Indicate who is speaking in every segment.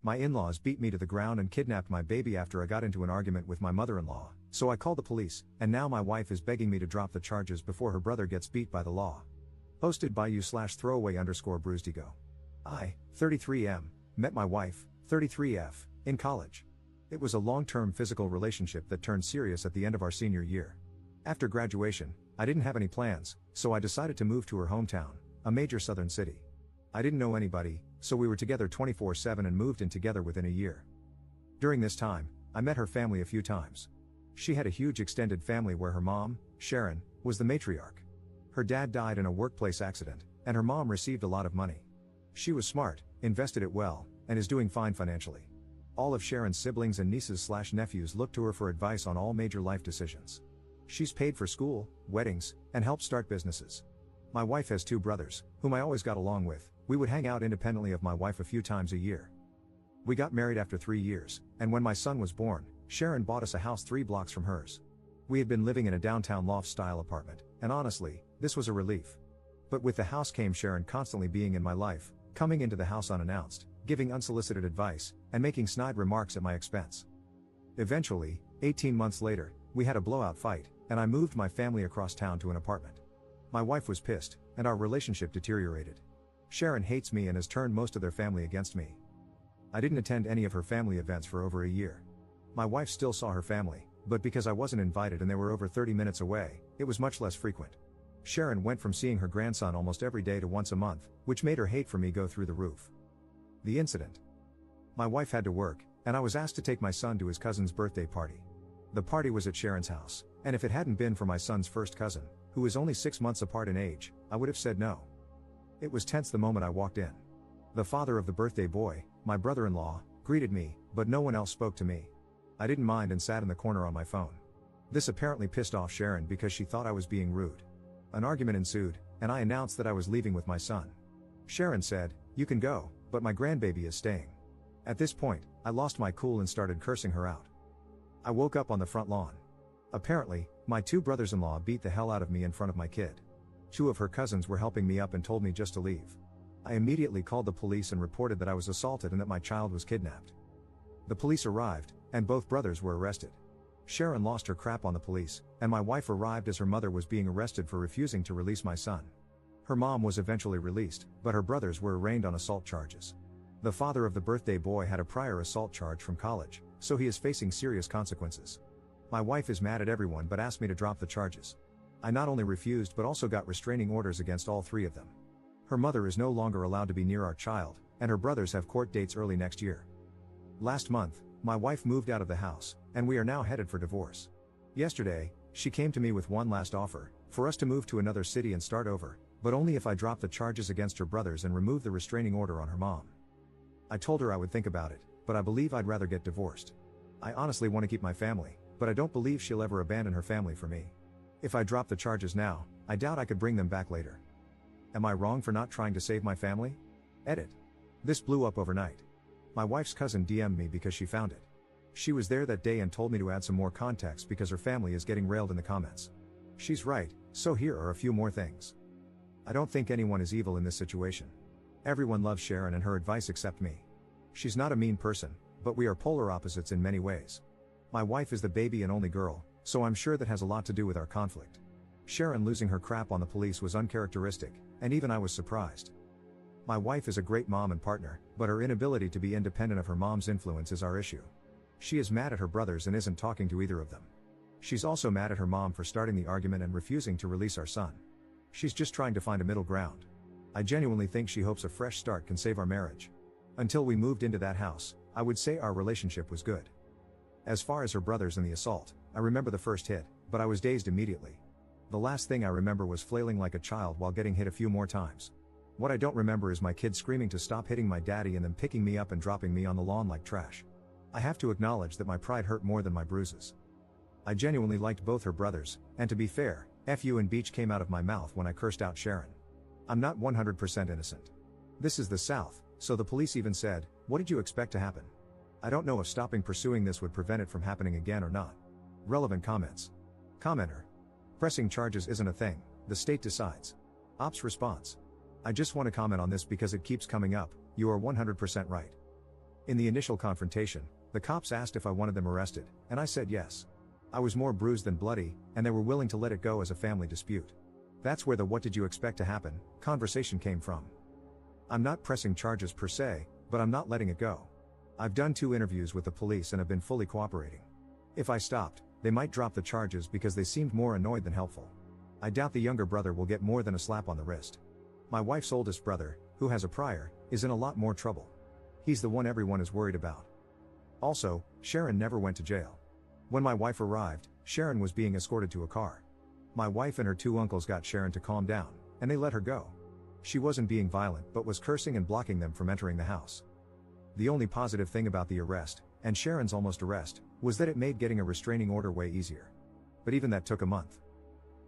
Speaker 1: My in-laws beat me to the ground and kidnapped my baby after I got into an argument with my mother-in-law, so I called the police, and now my wife is begging me to drop the charges before her brother gets beat by the law. Posted by you/throwaway_bruisedigo. I, 33M, met my wife, 33F, in college. It was a long-term physical relationship that turned serious at the end of our senior year. After graduation, I didn't have any plans, so I decided to move to her hometown, a major southern city. I didn't know anybody, so we were together 24/7 and moved in together within a year. During this time, I met her family a few times. She had a huge extended family where her mom, Sharon, was the matriarch. Her dad died in a workplace accident, and her mom received a lot of money. She was smart, invested it well, and is doing fine financially. All of Sharon's siblings and nieces/nephews look to her for advice on all major life decisions. She's paid for school, weddings, and helped start businesses. My wife has 2 brothers, whom I always got along with. We would hang out independently of my wife a few times a year. We got married after 3 years, and when my son was born, Sharon bought us a house 3 blocks from hers. We had been living in a downtown loft-style apartment, and honestly, this was a relief. But with the house came Sharon constantly being in my life, coming into the house unannounced, giving unsolicited advice, and making snide remarks at my expense. Eventually, 18 months later, we had a blowout fight, and I moved my family across town to an apartment. My wife was pissed, and our relationship deteriorated. Sharon hates me and has turned most of their family against me. I didn't attend any of her family events for over a year. My wife still saw her family, but because I wasn't invited and they were over 30 minutes away, it was much less frequent. Sharon went from seeing her grandson almost every day to once a month, which made her hate for me go through the roof. The incident. My wife had to work, and I was asked to take my son to his cousin's birthday party. The party was at Sharon's house, and if it hadn't been for my son's first cousin, who is only 6 months apart in age, I would have said no. It was tense the moment I walked in. The father of the birthday boy, my brother-in-law, greeted me, but no one else spoke to me. I didn't mind and sat in the corner on my phone. This apparently pissed off Sharon because she thought I was being rude. An argument ensued, and I announced that I was leaving with my son. Sharon said, "You can go, but my grandbaby is staying." At this point, I lost my cool and started cursing her out. I woke up on the front lawn. Apparently, my 2 brothers-in-law beat the hell out of me in front of my kid. 2 of her cousins were helping me up and told me just to leave. I immediately called the police and reported that I was assaulted and that my child was kidnapped. The police arrived, and both brothers were arrested. Sharon lost her crap on the police, and my wife arrived as her mother was being arrested for refusing to release my son. Her mom was eventually released, but her brothers were arraigned on assault charges. The father of the birthday boy had a prior assault charge from college, so he is facing serious consequences. My wife is mad at everyone but asked me to drop the charges. I not only refused but also got restraining orders against all 3 of them. Her mother is no longer allowed to be near our child, and her brothers have court dates early next year. Last month, my wife moved out of the house, and we are now headed for divorce. Yesterday, she came to me with one last offer, for us to move to another city and start over, but only if I drop the charges against her brothers and remove the restraining order on her mom. I told her I would think about it, but I believe I'd rather get divorced. I honestly want to keep my family, but I don't believe she'll ever abandon her family for me. If I drop the charges now, I doubt I could bring them back later. Am I wrong for not trying to save my family? Edit. This blew up overnight. My wife's cousin DM'd me because she found it. She was there that day and told me to add some more context because her family is getting railed in the comments. She's right, so here are a few more things. I don't think anyone is evil in this situation. Everyone loves Sharon and her advice except me. She's not a mean person, but we are polar opposites in many ways. My wife is the baby and only girl, so I'm sure that has a lot to do with our conflict. Sharon losing her crap on the police was uncharacteristic, and even I was surprised. My wife is a great mom and partner, but her inability to be independent of her mom's influence is our issue. She is mad at her brothers and isn't talking to either of them. She's also mad at her mom for starting the argument and refusing to release our son. She's just trying to find a middle ground. I genuinely think she hopes a fresh start can save our marriage. Until we moved into that house, I would say our relationship was good. As far as her brothers and the assault, I remember the first hit, but I was dazed immediately. The last thing I remember was flailing like a child while getting hit a few more times. What I don't remember is my kid screaming to stop hitting my daddy and then picking me up and dropping me on the lawn like trash. I have to acknowledge that my pride hurt more than my bruises. I genuinely liked both her brothers, and to be fair, F you and Beach came out of my mouth when I cursed out Sharon. I'm not 100% innocent. This is the South, so the police even said, "What did you expect to happen?" I don't know if stopping pursuing this would prevent it from happening again or not. Relevant comments. Commenter. Pressing charges isn't a thing, the state decides. Ops response. I just want to comment on this because it keeps coming up, you are 100% right. In the initial confrontation, the cops asked if I wanted them arrested, and I said yes. I was more bruised than bloody, and they were willing to let it go as a family dispute. That's where the "what did you expect to happen" conversation came from. I'm not pressing charges per se, but I'm not letting it go. I've done 2 interviews with the police and have been fully cooperating. If I stopped, they might drop the charges because they seemed more annoyed than helpful. I doubt the younger brother will get more than a slap on the wrist. My wife's oldest brother, who has a prior, is in a lot more trouble. He's the one everyone is worried about. Also, Sharon never went to jail. When my wife arrived, Sharon was being escorted to a car. My wife and her 2 uncles got Sharon to calm down, and they let her go. She wasn't being violent but was cursing and blocking them from entering the house. The only positive thing about the arrest, and Sharon's almost arrest, was that it made getting a restraining order way easier. But even that took a month.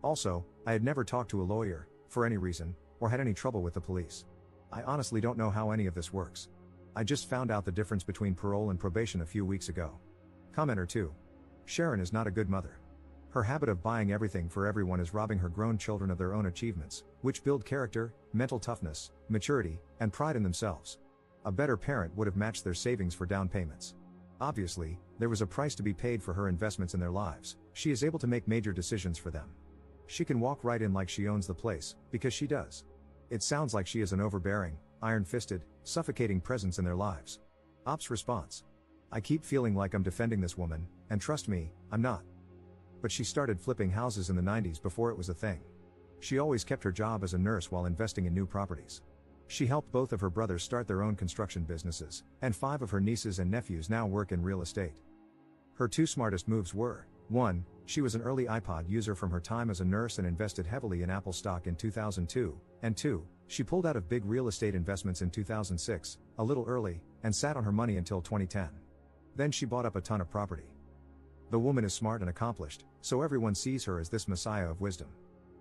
Speaker 1: Also, I had never talked to a lawyer, for any reason, or had any trouble with the police. I honestly don't know how any of this works. I just found out the difference between parole and probation a few weeks ago. Commenter 2. Sharon is not a good mother. Her habit of buying everything for everyone is robbing her grown children of their own achievements, which build character, mental toughness, maturity, and pride in themselves. A better parent would have matched their savings for down payments. Obviously, there was a price to be paid for her investments in their lives. She is able to make major decisions for them. She can walk right in like she owns the place, because she does. It sounds like she is an overbearing, iron-fisted, suffocating presence in their lives. Ops response. I keep feeling like I'm defending this woman, and trust me, I'm not. But she started flipping houses in the 90s before it was a thing. She always kept her job as a nurse while investing in new properties. She helped both of her brothers start their own construction businesses, and 5 of her nieces and nephews now work in real estate. Her 2 smartest moves were: 1, she was an early iPod user from her time as a nurse and invested heavily in Apple stock in 2002, and 2, she pulled out of big real estate investments in 2006, a little early, and sat on her money until 2010. Then she bought up a ton of property. The woman is smart and accomplished, so everyone sees her as this messiah of wisdom.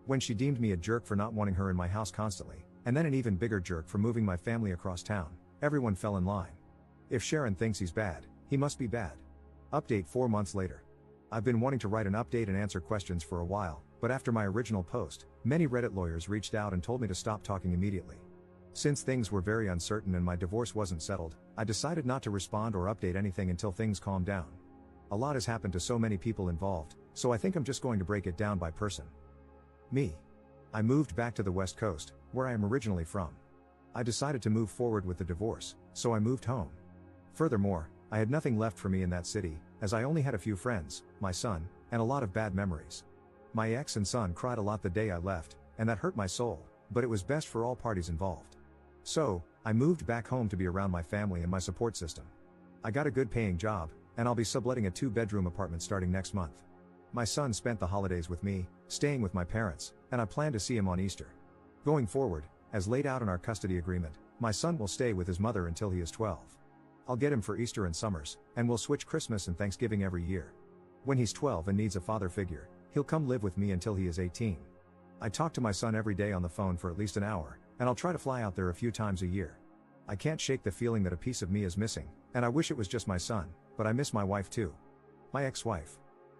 Speaker 1: When she deemed me a jerk for not wanting her in my house constantly, and then an even bigger jerk for moving my family across town, everyone fell in line. If Sharon thinks he's bad, he must be bad. Update 4 months later. I've been wanting to write an update and answer questions for a while, but after my original post, many Reddit lawyers reached out and told me to stop talking immediately. Since things were very uncertain and my divorce wasn't settled, I decided not to respond or update anything until things calmed down. A lot has happened to so many people involved, so I think I'm just going to break it down by person. Me. I moved back to the West Coast, where I am originally from. I decided to move forward with the divorce, so I moved home. Furthermore, I had nothing left for me in that city, as I only had a few friends, my son, and a lot of bad memories. My ex and son cried a lot the day I left, and that hurt my soul, but it was best for all parties involved. So, I moved back home to be around my family and my support system. I got a good paying job, and I'll be subletting a 2-bedroom apartment starting next month. My son spent the holidays with me, staying with my parents, and I plan to see him on Easter. Going forward, as laid out in our custody agreement, my son will stay with his mother until he is 12. I'll get him for Easter and summers, and we'll switch Christmas and Thanksgiving every year. When he's 12 and needs a father figure, he'll come live with me until he is 18. I talk to my son every day on the phone for at least an hour, and I'll try to fly out there a few times a year. I can't shake the feeling that a piece of me is missing, and I wish it was just my son, but I miss my wife too. My ex-wife.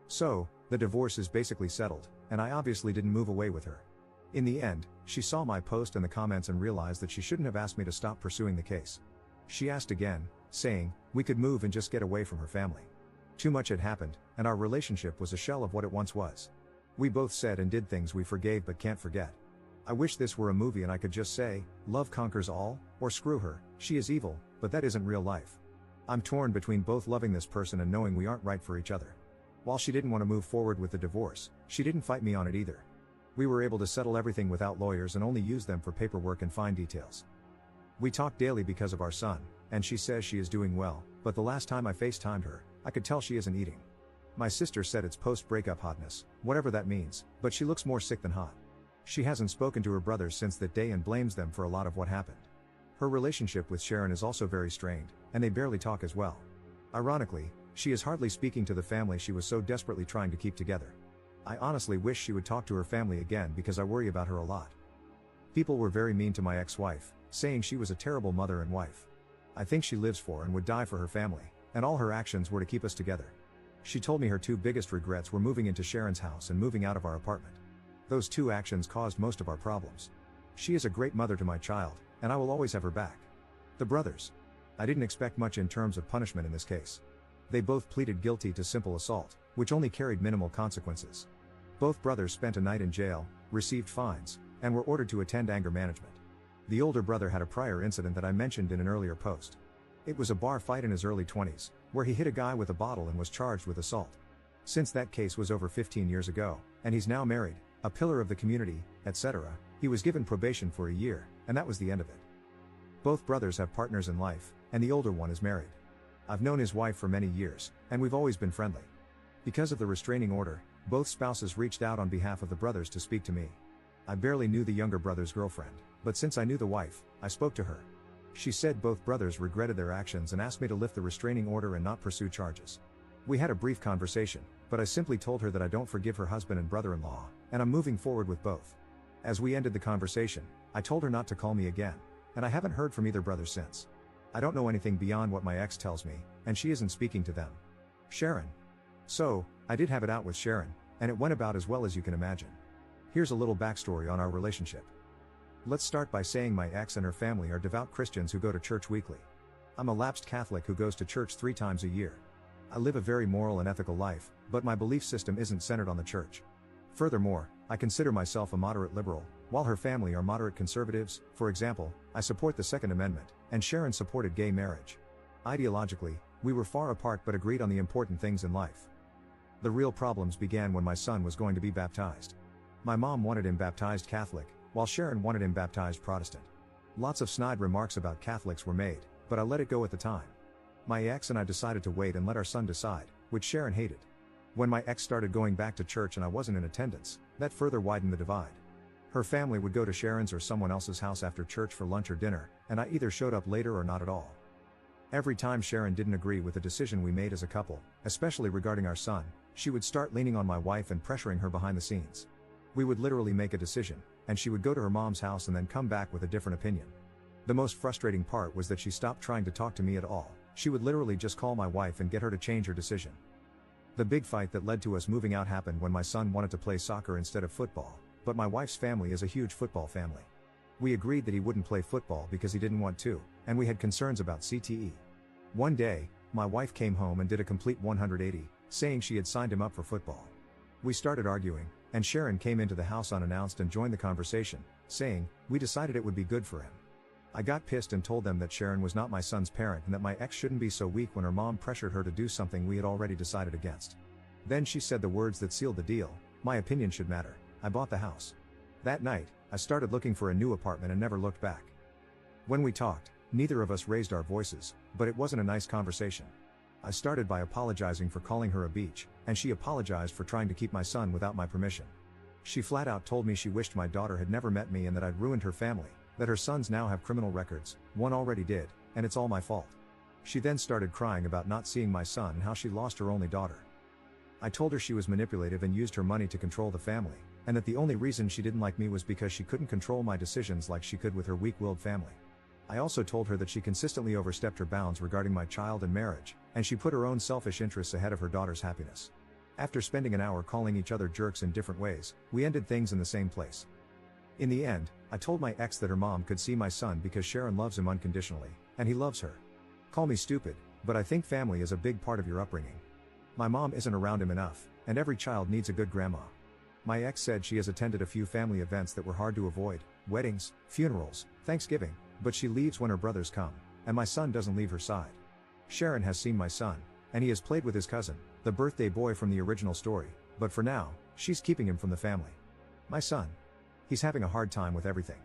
Speaker 1: So, the divorce is basically settled, and I obviously didn't move away with her. In the end, she saw my post and the comments and realized that she shouldn't have asked me to stop pursuing the case. She asked again, saying we could move and just get away from her family. Too much had happened, and our relationship was a shell of what it once was. We both said and did things we forgave but can't forget. I wish this were a movie and I could just say, love conquers all, or screw her, she is evil, but that isn't real life. I'm torn between both loving this person and knowing we aren't right for each other. While she didn't want to move forward with the divorce, she didn't fight me on it either. We were able to settle everything without lawyers and only use them for paperwork and fine details. We talk daily because of our son, and she says she is doing well, but the last time I FaceTimed her, I could tell she isn't eating. My sister said it's post-breakup hotness, whatever that means, but she looks more sick than hot. She hasn't spoken to her brothers since that day and blames them for a lot of what happened. Her relationship with Sharon is also very strained, and they barely talk as well. Ironically, she is hardly speaking to the family she was so desperately trying to keep together. I honestly wish she would talk to her family again because I worry about her a lot. People were very mean to my ex-wife, saying she was a terrible mother and wife. I think she lives for and would die for her family, and all her actions were to keep us together. She told me her 2 biggest regrets were moving into Sharon's house and moving out of our apartment. Those 2 actions caused most of our problems. She is a great mother to my child, and I will always have her back. The brothers. I didn't expect much in terms of punishment in this case. They both pleaded guilty to simple assault, which only carried minimal consequences. Both brothers spent a night in jail, received fines, and were ordered to attend anger management. The older brother had a prior incident that I mentioned in an earlier post. It was a bar fight in his early 20s, where he hit a guy with a bottle and was charged with assault. Since that case was over 15 years ago, and he's now married, a pillar of the community, etc., he was given probation for a year, and that was the end of it. Both brothers have partners in life, and the older one is married. I've known his wife for many years, and we've always been friendly. Because of the restraining order, both spouses reached out on behalf of the brothers to speak to me. I barely knew the younger brother's girlfriend, but since I knew the wife, I spoke to her. She said both brothers regretted their actions and asked me to lift the restraining order and not pursue charges. We had a brief conversation, but I simply told her that I don't forgive her husband and brother-in-law, and I'm moving forward with both. As we ended the conversation, I told her not to call me again, and I haven't heard from either brother since. I don't know anything beyond what my ex tells me, and she isn't speaking to them. Sharon. So, I did have it out with Sharon, and it went about as well as you can imagine. Here's a little backstory on our relationship. Let's start by saying my ex and her family are devout Christians who go to church weekly. I'm a lapsed Catholic who goes to church 3 times a year. I live a very moral and ethical life, but my belief system isn't centered on the church. Furthermore, I consider myself a moderate liberal, while her family are moderate conservatives. For example, I support the Second Amendment, and Sharon supported gay marriage. Ideologically, we were far apart but agreed on the important things in life. The real problems began when my son was going to be baptized. My mom wanted him baptized Catholic, while Sharon wanted him baptized Protestant. Lots of snide remarks about Catholics were made, but I let it go at the time. My ex and I decided to wait and let our son decide, which Sharon hated. When my ex started going back to church and I wasn't in attendance, that further widened the divide. Her family would go to Sharon's or someone else's house after church for lunch or dinner, and I either showed up later or not at all. Every time Sharon didn't agree with the decision we made as a couple, especially regarding our son, she would start leaning on my wife and pressuring her behind the scenes. We would literally make a decision, and she would go to her mom's house and then come back with a different opinion. The most frustrating part was that she stopped trying to talk to me at all. She would literally just call my wife and get her to change her decision. The big fight that led to us moving out happened when my son wanted to play soccer instead of football, but my wife's family is a huge football family. We agreed that he wouldn't play football because he didn't want to, and we had concerns about CTE. One day, my wife came home and did a complete 180, saying she had signed him up for football. We started arguing, and Sharon came into the house unannounced and joined the conversation, saying, "We decided it would be good for him." I got pissed and told them that Sharon was not my son's parent and that my ex shouldn't be so weak when her mom pressured her to do something we had already decided against. Then she said the words that sealed the deal: "My opinion should matter." I bought the house. That night, I started looking for a new apartment and never looked back. When we talked, neither of us raised our voices, but it wasn't a nice conversation. I started by apologizing for calling her a bitch, and she apologized for trying to keep my son without my permission. She flat out told me she wished my daughter had never met me and that I'd ruined her family, that her sons now have criminal records, one already did, and it's all my fault. She then started crying about not seeing my son and how she lost her only daughter. I told her she was manipulative and used her money to control the family, and that the only reason she didn't like me was because she couldn't control my decisions like she could with her weak-willed family. I also told her that she consistently overstepped her bounds regarding my child and marriage, and she put her own selfish interests ahead of her daughter's happiness. After spending an hour calling each other jerks in different ways, we ended things in the same place. In the end, I told my ex that her mom could see my son because Sharon loves him unconditionally, and he loves her. Call me stupid, but I think family is a big part of your upbringing. My mom isn't around him enough, and every child needs a good grandma. My ex said she has attended a few family events that were hard to avoid: weddings, funerals, Thanksgiving, but she leaves when her brothers come, and my son doesn't leave her side. Sharon has seen my son, and he has played with his cousin, the birthday boy from the original story, but for now, she's keeping him from the family. My son. He's having a hard time with everything.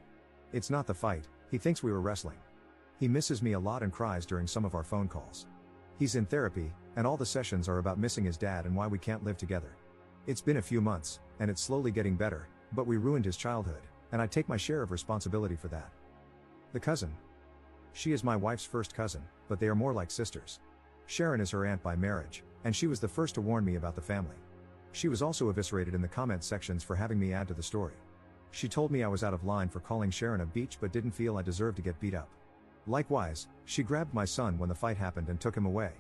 Speaker 1: It's not the fight, he thinks we were wrestling. He misses me a lot and cries during some of our phone calls. He's in therapy, and all the sessions are about missing his dad and why we can't live together. It's been a few months, and it's slowly getting better, but we ruined his childhood, and I take my share of responsibility for that. The cousin. She is my wife's first cousin, but they are more like sisters. Sharon is her aunt by marriage, and she was the first to warn me about the family. She was also eviscerated in the comment sections for having me add to the story. She told me I was out of line for calling Sharon a bitch but didn't feel I deserved to get beat up. Likewise, she grabbed my son when the fight happened and took him away.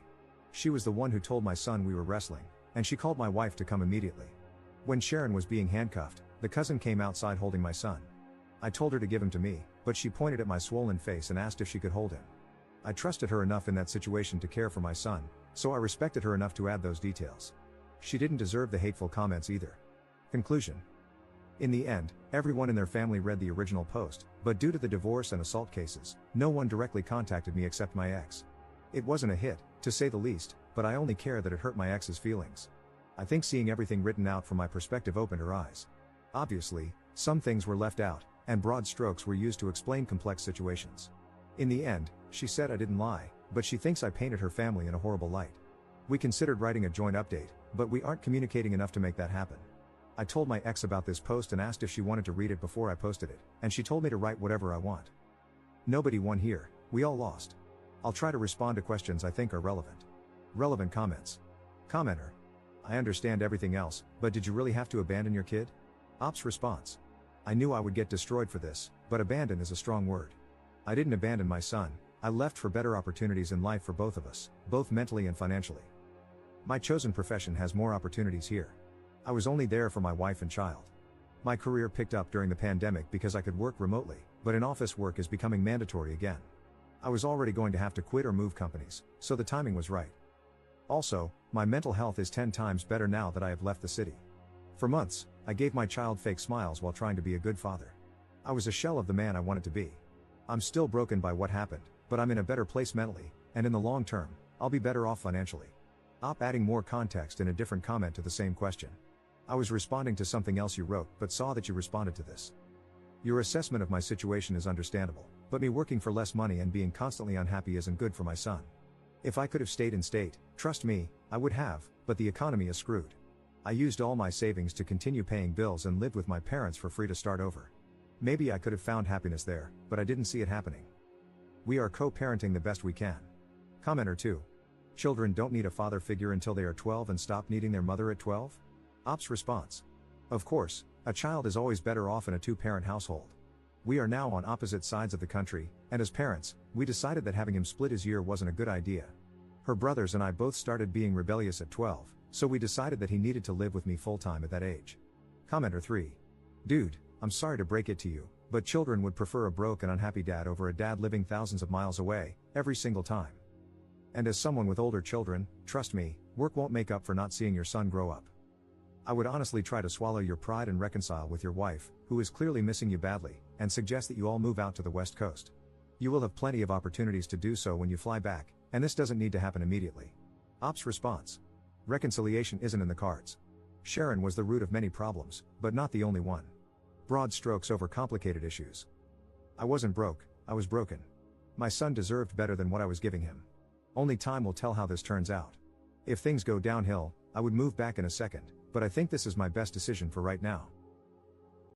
Speaker 1: She was the one who told my son we were wrestling, and she called my wife to come immediately. When Sharon was being handcuffed, the cousin came outside holding my son. I told her to give him to me, but she pointed at my swollen face and asked if she could hold him. I trusted her enough in that situation to care for my son, so I respected her enough to add those details. She didn't deserve the hateful comments either. Conclusion. In the end, everyone in their family read the original post, but due to the divorce and assault cases, no one directly contacted me except my ex. It wasn't a hit, to say the least, but I only care that it hurt my ex's feelings. I think seeing everything written out from my perspective opened her eyes. Obviously, some things were left out, and broad strokes were used to explain complex situations. In the end, she said I didn't lie, but she thinks I painted her family in a horrible light. We considered writing a joint update, but we aren't communicating enough to make that happen. I told my ex about this post and asked if she wanted to read it before I posted it, and she told me to write whatever I want. Nobody won here, we all lost. I'll try to respond to questions I think are relevant. Relevant comments. Commenter. I understand everything else, but did you really have to abandon your kid? Ops response. I knew I would get destroyed for this, but abandon is a strong word. I didn't abandon my son, I left for better opportunities in life for both of us, both mentally and financially. My chosen profession has more opportunities here. I was only there for my wife and child. My career picked up during the pandemic because I could work remotely, but in-office work is becoming mandatory again. I was already going to have to quit or move companies, so the timing was right. Also, my mental health is 10 times better now that I have left the city. For months, I gave my child fake smiles while trying to be a good father. I was a shell of the man I wanted to be. I'm still broken by what happened, but I'm in a better place mentally, and in the long term, I'll be better off financially. Adding more context in a different comment to the same question. I was responding to something else you wrote, but saw that you responded to this. Your assessment of my situation is understandable, but me working for less money and being constantly unhappy isn't good for my son. If I could have stayed in state, trust me, I would have, but the economy is screwed. I used all my savings to continue paying bills and lived with my parents for free to start over. Maybe I could have found happiness there, but I didn't see it happening. We are co-parenting the best we can. Commenter 2. Children don't need a father figure until they are 12 and stop needing their mother at 12? Ops response. Of course, a child is always better off in a two-parent household. We are now on opposite sides of the country, and as parents, we decided that having him split his year wasn't a good idea. Her brothers and I both started being rebellious at 12, so we decided that he needed to live with me full-time at that age. Commenter 3. Dude, I'm sorry to break it to you, but children would prefer a broke and unhappy dad over a dad living thousands of miles away, every single time. And as someone with older children, trust me, work won't make up for not seeing your son grow up. I would honestly try to swallow your pride and reconcile with your wife, who is clearly missing you badly, and suggest that you all move out to the West Coast. You will have plenty of opportunities to do so when you fly back, and this doesn't need to happen immediately. Ops response. Reconciliation isn't in the cards. Sharon was the root of many problems, but not the only one. Broad strokes over complicated issues. I wasn't broke, I was broken. My son deserved better than what I was giving him. Only time will tell how this turns out. If things go downhill, I would move back in a second, but I think this is my best decision for right now.